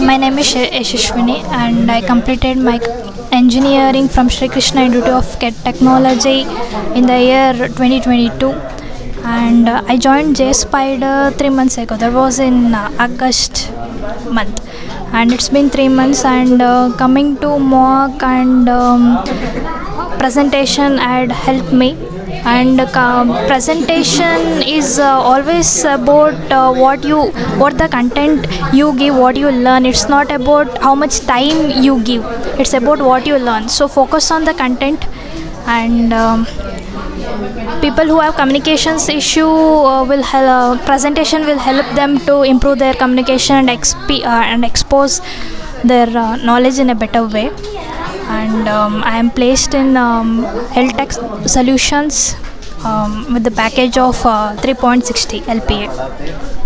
My name is YASHASWINI and I completed my engineering from Sri Krishna Institute of Technology in the year 2022, and I joined JSpider 3 months ago. That was in August month, and it's been 3 months, and coming to mock and presentation had helped me. And presentation is always about what the content you give, what you learn. It's not about how much time you give, it's about what you learn. So focus on the content, and people who have communications issue will presentation will help them to improve their communication and and expose their knowledge in a better way. And I am placed in health tech solutions with the package of 3.60 LPA.